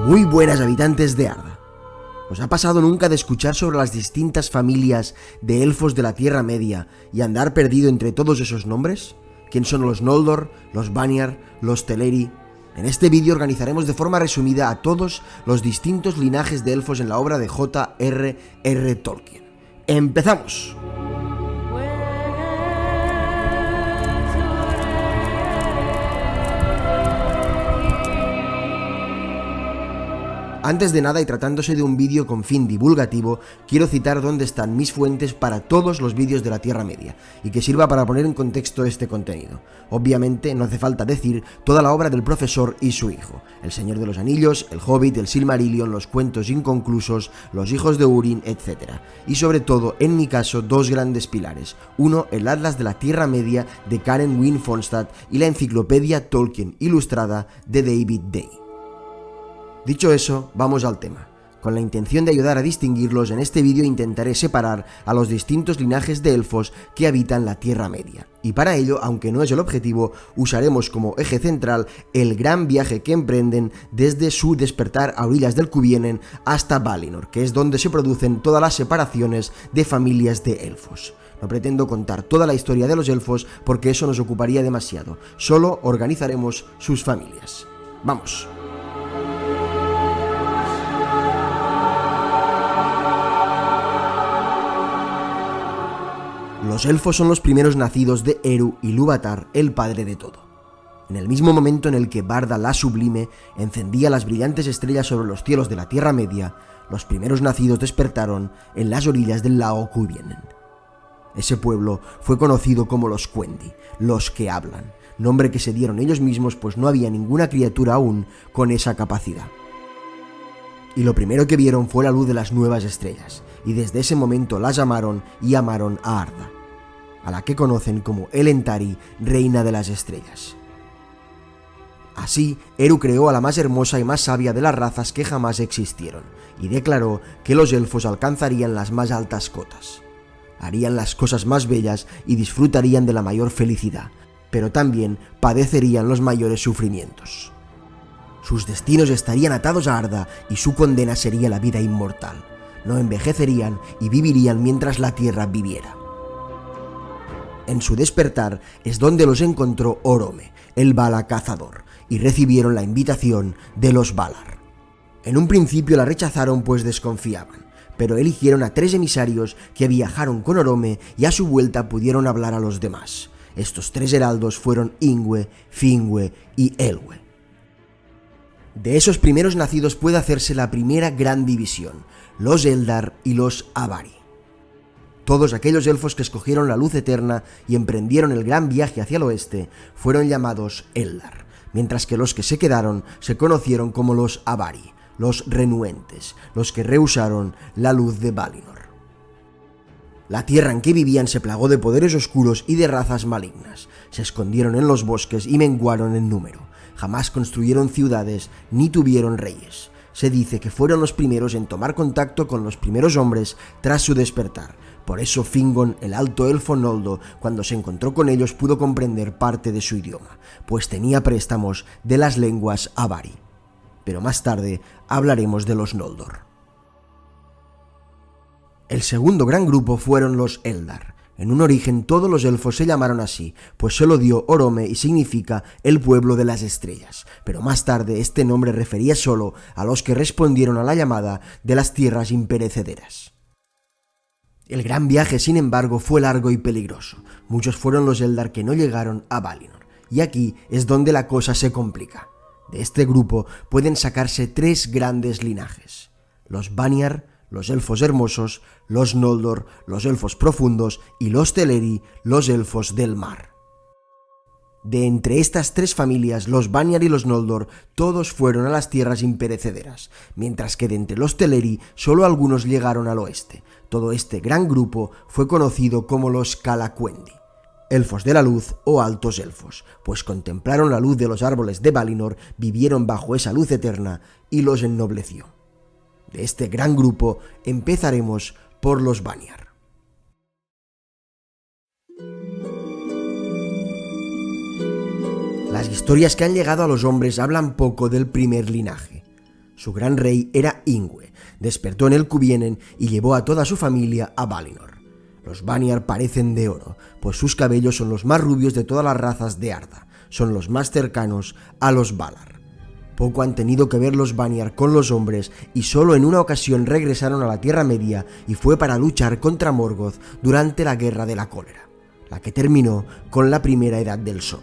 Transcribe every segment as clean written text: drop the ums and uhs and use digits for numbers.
Muy buenas habitantes de Arda. ¿Os ha pasado nunca de escuchar sobre las distintas familias de elfos de la Tierra Media y andar perdido entre todos esos nombres? ¿Quién son los Noldor, los Vanyar, los Teleri? En este vídeo organizaremos de forma resumida a todos los distintos linajes de elfos en la obra de J.R.R. Tolkien. ¡Empezamos! Antes de nada, y tratándose de un vídeo con fin divulgativo, quiero citar dónde están mis fuentes para todos los vídeos de la Tierra Media, y que sirva para poner en contexto este contenido. Obviamente, no hace falta decir toda la obra del profesor y su hijo: El Señor de los Anillos, El Hobbit, El Silmarillion, los cuentos inconclusos, Los hijos de Húrin, etc. Y sobre todo, en mi caso, dos grandes pilares: uno, el Atlas de la Tierra Media de Karen Wynne Fonstad, y la Enciclopedia Tolkien Ilustrada de David Day. Dicho eso, vamos al tema. Con la intención de ayudar a distinguirlos, en este vídeo intentaré separar a los distintos linajes de elfos que habitan la Tierra Media. Y para ello, aunque no es el objetivo, usaremos como eje central el gran viaje que emprenden desde su despertar a orillas del Cuvienen hasta Valinor, que es donde se producen todas las separaciones de familias de elfos. No pretendo contar toda la historia de los elfos porque eso nos ocuparía demasiado. Solo organizaremos sus familias. ¡Vamos! Los elfos son los primeros nacidos de Eru Ilúvatar, el padre de todo. En el mismo momento en el que Barda la Sublime encendía las brillantes estrellas sobre los cielos de la Tierra Media, los primeros nacidos despertaron en las orillas del lago Cuvienen. Ese pueblo fue conocido como los Quendi, los que hablan, nombre que se dieron ellos mismos pues no había ninguna criatura aún con esa capacidad. Y lo primero que vieron fue la luz de las nuevas estrellas, y desde ese momento las amaron y amaron a Arda, a la que conocen como Elendari, reina de las estrellas. Así, Eru creó a la más hermosa y más sabia de las razas que jamás existieron, y declaró que los elfos alcanzarían las más altas cotas. Harían las cosas más bellas y disfrutarían de la mayor felicidad, pero también padecerían los mayores sufrimientos. Sus destinos estarían atados a Arda y su condena sería la vida inmortal. No envejecerían y vivirían mientras la tierra viviera. En su despertar es donde los encontró Orome, el Vala cazador, y recibieron la invitación de los Valar. En un principio la rechazaron pues desconfiaban, pero eligieron a 3 emisarios que viajaron con Orome y a su vuelta pudieron hablar a los demás. Estos 3 heraldos fueron Ingwe, Finwë y Elwë. De esos primeros nacidos puede hacerse la primera gran división: los Eldar y los Avari. Todos aquellos elfos que escogieron la luz eterna y emprendieron el gran viaje hacia el oeste fueron llamados Eldar, mientras que los que se quedaron se conocieron como los Avari, los renuentes, los que rehusaron la luz de Valinor. La tierra en que vivían se plagó de poderes oscuros y de razas malignas. Se escondieron en los bosques y menguaron en número. Jamás construyeron ciudades ni tuvieron reyes. Se dice que fueron los primeros en tomar contacto con los primeros hombres tras su despertar. Por eso Fingon, el alto elfo Noldo, cuando se encontró con ellos pudo comprender parte de su idioma, pues tenía préstamos de las lenguas Avari. Pero más tarde hablaremos de los Noldor. El segundo gran grupo fueron los Eldar. En un origen todos los elfos se llamaron así, pues se lo dio Orome y significa el pueblo de las estrellas, pero más tarde este nombre refería solo a los que respondieron a la llamada de las tierras imperecederas. El gran viaje, sin embargo, fue largo y peligroso. Muchos fueron los Eldar que no llegaron a Valinor, y aquí es donde la cosa se complica. De este grupo pueden sacarse 3 grandes linajes: los Vanyar, los elfos hermosos, los Noldor, los elfos profundos, y los Teleri, los elfos del mar. De entre estas 3 familias, los Vanyar y los Noldor, todos fueron a las tierras imperecederas, mientras que de entre los Teleri solo algunos llegaron al oeste. Todo este gran grupo fue conocido como los Calaquendi, elfos de la luz o altos elfos, pues contemplaron la luz de los árboles de Valinor, vivieron bajo esa luz eterna y los ennobleció. De este gran grupo empezaremos por los Vanyar. Las historias que han llegado a los hombres hablan poco del primer linaje. Su gran rey era Ingwe, despertó en el Cuvienen y llevó a toda su familia a Valinor. Los Vanyar parecen de oro, pues sus cabellos son los más rubios de todas las razas de Arda, son los más cercanos a los Valar. Poco han tenido que ver los Vanyar con los hombres y solo en una ocasión regresaron a la Tierra Media y fue para luchar contra Morgoth durante la Guerra de la Cólera, la que terminó con la Primera Edad del Sol.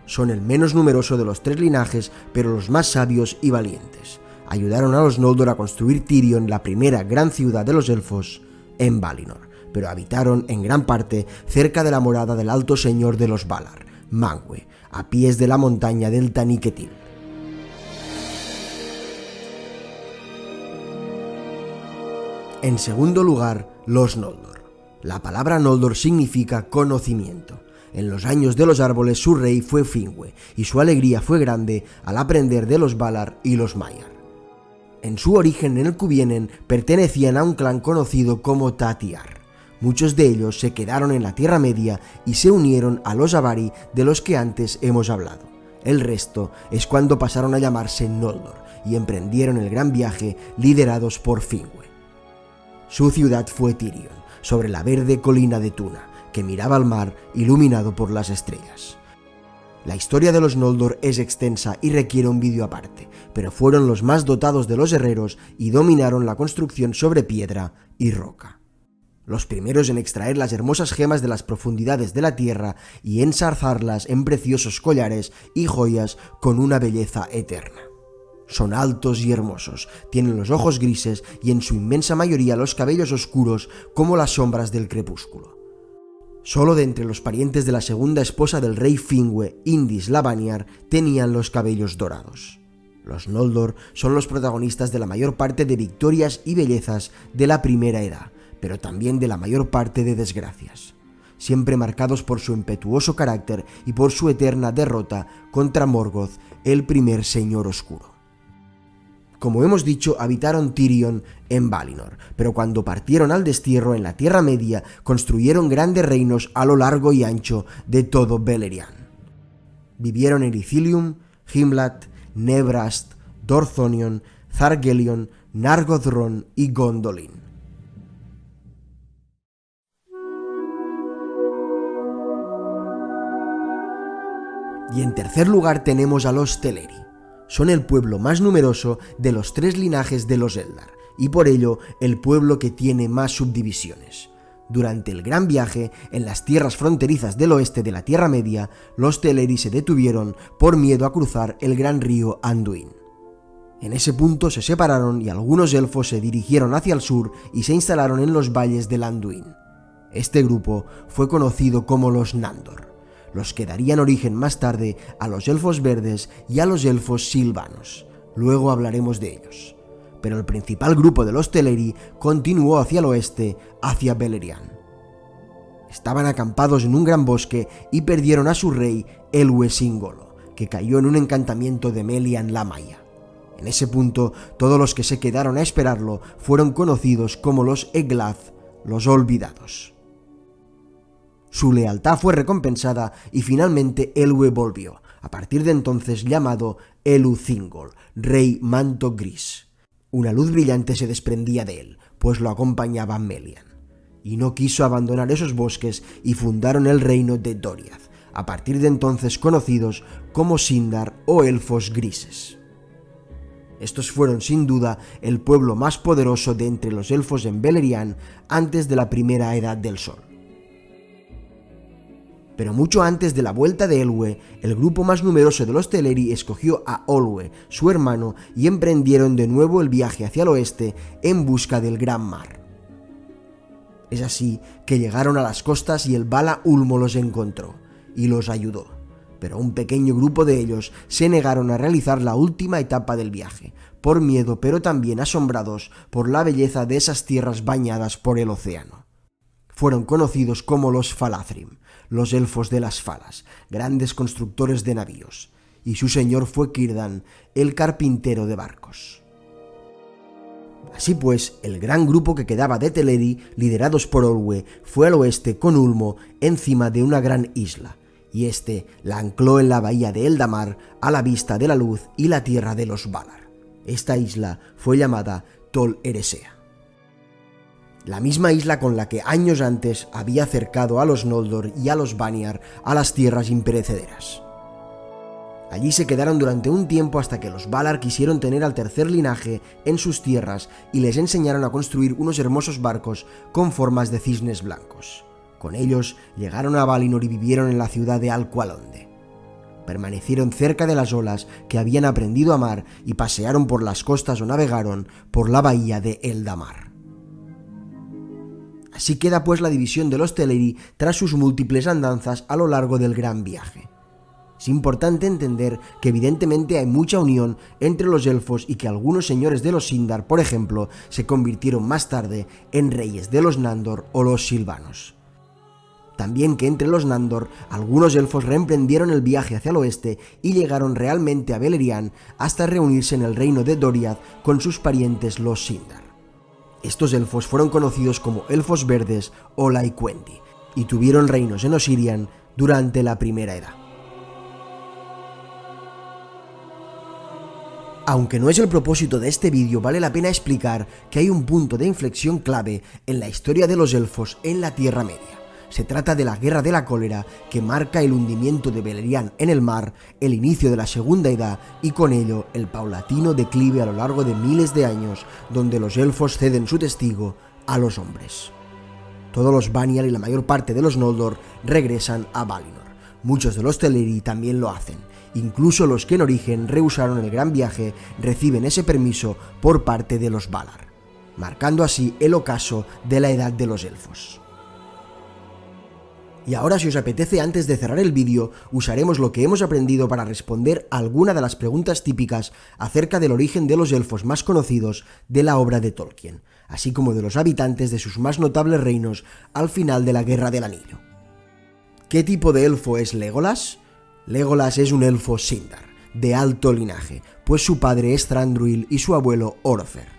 Son el menos numeroso de los tres linajes, pero los más sabios y valientes. Ayudaron a los Noldor a construir Tirion, la primera gran ciudad de los elfos, en Valinor, pero habitaron en gran parte cerca de la morada del Alto Señor de los Valar, Manwë, a pies de la montaña del Taniquetil. En segundo lugar, los Noldor. La palabra Noldor significa conocimiento. En los años de los árboles su rey fue Finwë, y su alegría fue grande al aprender de los Valar y los Maiar. En su origen en el Cuvienen pertenecían a un clan conocido como Tatiar. Muchos de ellos se quedaron en la Tierra Media y se unieron a los Avari de los que antes hemos hablado. El resto es cuando pasaron a llamarse Noldor y emprendieron el gran viaje liderados por Finwë. Su ciudad fue Tirion, sobre la verde colina de Tuna, que miraba al mar iluminado por las estrellas. La historia de los Noldor es extensa y requiere un vídeo aparte, pero fueron los más dotados de los herreros y dominaron la construcción sobre piedra y roca. Los primeros en extraer las hermosas gemas de las profundidades de la tierra y ensarzarlas en preciosos collares y joyas con una belleza eterna. Son altos y hermosos, tienen los ojos grises y en su inmensa mayoría los cabellos oscuros como las sombras del crepúsculo. Solo de entre los parientes de la segunda esposa del rey Finwë, Indis la Vanyar, tenían los cabellos dorados. Los Noldor son los protagonistas de la mayor parte de victorias y bellezas de la Primera Edad, pero también de la mayor parte de desgracias, siempre marcados por su impetuoso carácter y por su eterna derrota contra Morgoth, el primer Señor Oscuro. Como hemos dicho, habitaron Tirion en Valinor, pero cuando partieron al destierro en la Tierra Media, construyeron grandes reinos a lo largo y ancho de todo Beleriand. Vivieron en Ithilien, Himlat, Nebrast, Dorthonion, Thargelion, Nargothrond y Gondolin. Y en tercer lugar tenemos a los Teleri. Son el pueblo más numeroso de los tres linajes de los Eldar, y por ello el pueblo que tiene más subdivisiones. Durante el gran viaje, en las tierras fronterizas del oeste de la Tierra Media, los Teleri se detuvieron por miedo a cruzar el gran río Anduin. En ese punto se separaron y algunos elfos se dirigieron hacia el sur y se instalaron en los valles del Anduin. Este grupo fue conocido como los Nandor, los que darían origen más tarde a los elfos verdes y a los elfos silvanos. Luego hablaremos de ellos. Pero el principal grupo de los Teleri continuó hacia el oeste, hacia Beleriand. Estaban acampados en un gran bosque y perdieron a su rey, Elwë Singolo, que cayó en un encantamiento de Melian la Maya. En ese punto, todos los que se quedaron a esperarlo fueron conocidos como los Eglath, los Olvidados. Su lealtad fue recompensada y finalmente Elwë volvió, a partir de entonces llamado Elu Thingol, rey manto gris. Una luz brillante se desprendía de él, pues lo acompañaba Melian, y no quiso abandonar esos bosques y fundaron el reino de Doriath, a partir de entonces conocidos como Sindar o Elfos Grises. Estos fueron sin duda el pueblo más poderoso de entre los elfos en Beleriand antes de la Primera Edad del Sol. Pero mucho antes de la vuelta de Elwë, el grupo más numeroso de los Teleri escogió a Olwë, su hermano, y emprendieron de nuevo el viaje hacia el oeste en busca del Gran Mar. Es así que llegaron a las costas y el Vala Ulmo los encontró y los ayudó, pero un pequeño grupo de ellos se negaron a realizar la última etapa del viaje, por miedo pero también asombrados por la belleza de esas tierras bañadas por el océano. Fueron conocidos como los Falathrim, los elfos de las falas, grandes constructores de navíos, y su señor fue Círdan, el carpintero de barcos. Así pues, el gran grupo que quedaba de Teleri, liderados por Olwë, fue al oeste con Ulmo encima de una gran isla, y este la ancló en la bahía de Eldamar a la vista de la luz y la tierra de los Valar. Esta isla fue llamada Tol Eressëa, la misma isla con la que años antes había acercado a los Noldor y a los Vanyar a las tierras imperecederas. Allí se quedaron durante un tiempo hasta que los Valar quisieron tener al tercer linaje en sus tierras y les enseñaron a construir unos hermosos barcos con formas de cisnes blancos. Con ellos llegaron a Valinor y vivieron en la ciudad de Alqualondë. Permanecieron cerca de las olas que habían aprendido a amar y pasearon por las costas o navegaron por la bahía de Eldamar. Así queda pues la división de los Teleri tras sus múltiples andanzas a lo largo del gran viaje. Es importante entender que evidentemente hay mucha unión entre los elfos y que algunos señores de los Sindar, por ejemplo, se convirtieron más tarde en reyes de los Nandor o los Silvanos. También que entre los Nandor, algunos elfos reemprendieron el viaje hacia el oeste y llegaron realmente a Beleriand hasta reunirse en el reino de Doriath con sus parientes los Sindar. Estos elfos fueron conocidos como Elfos Verdes o Laiquendi y tuvieron reinos en Osirian durante la Primera Edad. Aunque no es el propósito de este vídeo, vale la pena explicar que hay un punto de inflexión clave en la historia de los elfos en la Tierra Media. Se trata de la Guerra de la Cólera, que marca el hundimiento de Beleriand en el mar, el inicio de la Segunda Edad y con ello el paulatino declive a lo largo de miles de años, donde los elfos ceden su testigo a los hombres. Todos los Vanyar y la mayor parte de los Noldor regresan a Valinor. Muchos de los Teleri también lo hacen. Incluso los que en origen rehusaron el gran viaje reciben ese permiso por parte de los Valar, marcando así el ocaso de la Edad de los Elfos. Y ahora, si os apetece, antes de cerrar el vídeo, usaremos lo que hemos aprendido para responder a alguna de las preguntas típicas acerca del origen de los elfos más conocidos de la obra de Tolkien, así como de los habitantes de sus más notables reinos al final de la Guerra del Anillo. ¿Qué tipo de elfo es Legolas? Legolas es un elfo Sindar, de alto linaje, pues su padre es Thranduil y su abuelo Orofer,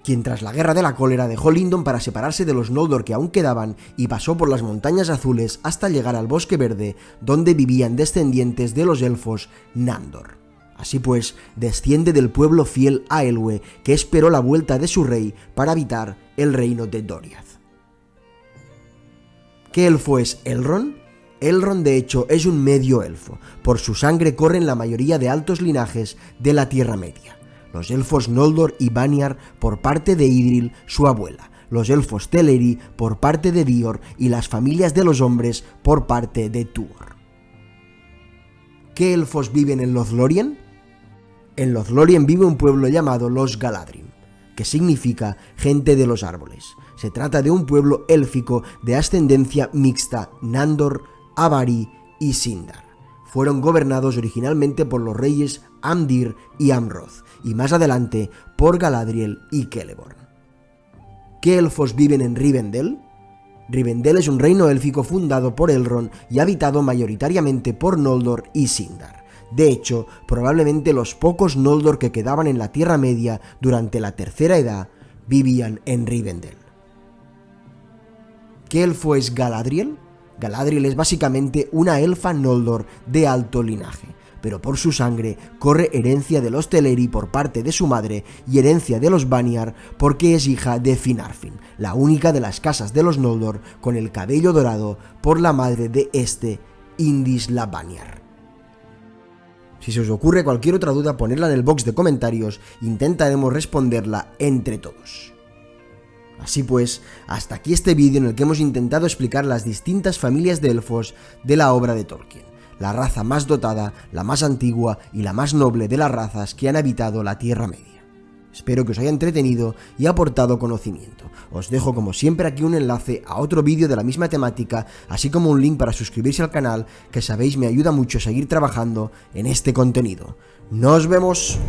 quien tras la Guerra de la Cólera dejó Lindon para separarse de los Noldor que aún quedaban y pasó por las Montañas Azules hasta llegar al Bosque Verde, donde vivían descendientes de los elfos Nandor. Así pues, desciende del pueblo fiel a Elwë, que esperó la vuelta de su rey para habitar el reino de Doriath. ¿Qué elfo es Elrond? Elrond, de hecho, es un medio elfo. Por su sangre corren la mayoría de altos linajes de la Tierra Media. Los elfos Noldor y Vanyar por parte de Idril, su abuela, los elfos Teleri por parte de Dior y las familias de los hombres por parte de Tuor. ¿Qué elfos viven en Lothlórien? En Lothlórien vive un pueblo llamado los Galadrim, que significa gente de los árboles. Se trata de un pueblo élfico de ascendencia mixta Nandor, Avari y Sindar. Fueron gobernados originalmente por los reyes Amdir y Amroth, y más adelante por Galadriel y Celeborn. ¿Qué elfos viven en Rivendell? Rivendell es un reino élfico fundado por Elrond y habitado mayoritariamente por Noldor y Sindar. De hecho, probablemente los pocos Noldor que quedaban en la Tierra Media durante la Tercera Edad vivían en Rivendell. ¿Qué elfo es Galadriel? Galadriel es básicamente una elfa Noldor de alto linaje, pero por su sangre corre herencia de los Teleri por parte de su madre y herencia de los Vanyar porque es hija de Finarfin, la única de las casas de los Noldor con el cabello dorado por la madre de Indis la Vanyar. Si se os ocurre cualquier otra duda, ponedla en el box de comentarios, intentaremos responderla entre todos. Así pues, hasta aquí este vídeo en el que hemos intentado explicar las distintas familias de elfos de la obra de Tolkien, la raza más dotada, la más antigua y la más noble de las razas que han habitado la Tierra Media. Espero que os haya entretenido y aportado conocimiento. Os dejo como siempre aquí un enlace a otro vídeo de la misma temática, así como un link para suscribirse al canal, que sabéis me ayuda mucho a seguir trabajando en este contenido. ¡Nos vemos!